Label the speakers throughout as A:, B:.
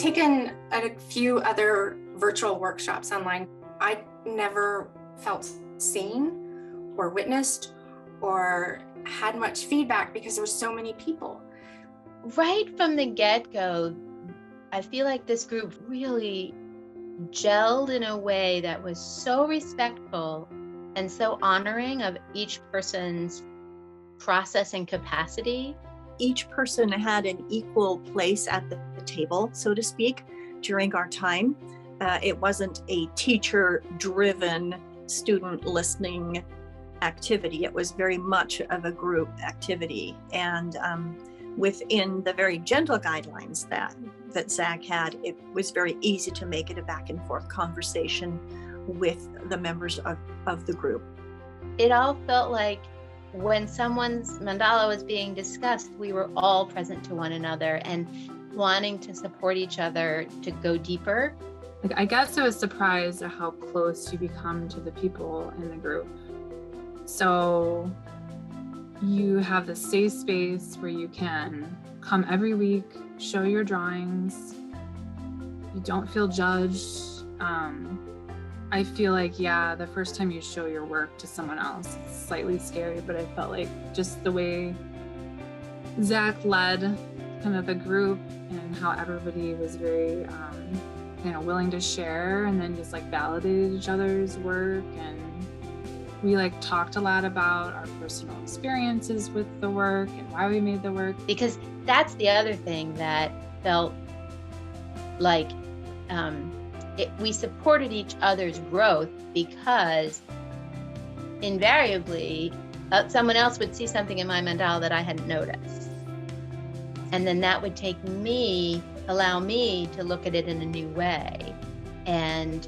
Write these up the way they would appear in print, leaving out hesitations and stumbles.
A: taken a few other virtual workshops online. I never felt seen or witnessed or had much feedback because there were so many people.
B: Right from the get-go, I feel like this group really gelled in a way that was so respectful and so honoring of each person's process and capacity.
C: Each person had an equal place at the table, so to speak, during our time. It wasn't a teacher-driven student listening activity. It was very much of a group activity. And within the very gentle guidelines that Zach had, it was very easy to make it a back and forth conversation with the members of the group.
B: It all felt like when someone's mandala was being discussed, we were all present to one another and wanting to support each other to go deeper.
D: I guess I was surprised at how close you become to the people in the group. So you have this safe space where you can come every week, show your drawings. You don't feel judged. I feel like, the first time you show your work to someone else, it's slightly scary, but I felt like just the way Zach led kind of the group and how everybody was very, willing to share and then just validated each other's work. And we talked a lot about our personal experiences with the work and why we made the work.
B: Because that's the other thing that felt like we supported each other's growth, because invariably someone else would see something in my mandala that I hadn't noticed. And then that would allow me to look at it in a new way and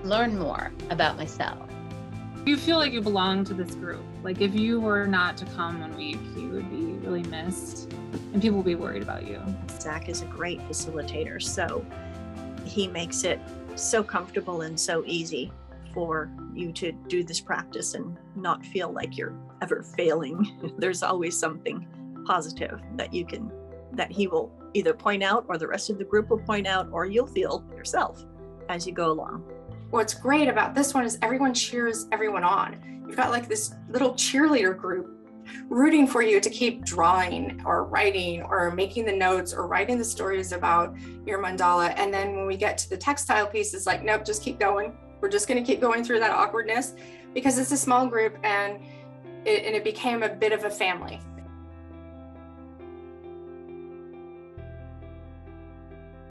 B: learn more about myself.
D: You feel like you belong to this group. If you were not to come 1 week, you would be really missed and people will be worried about you.
C: Zach is a great facilitator, so he makes it so comfortable and so easy for you to do this practice and not feel like you're ever failing. There's always something positive that he will either point out, or the rest of the group will point out, or you'll feel yourself as you go along.
A: What's great about this one is everyone cheers everyone on. You've got this little cheerleader group rooting for you to keep drawing or writing or making the notes or writing the stories about your mandala. And then when we get to the textile piece, it's nope, just keep going. We're just going to keep going through that awkwardness, because it's a small group and it became a bit of a family.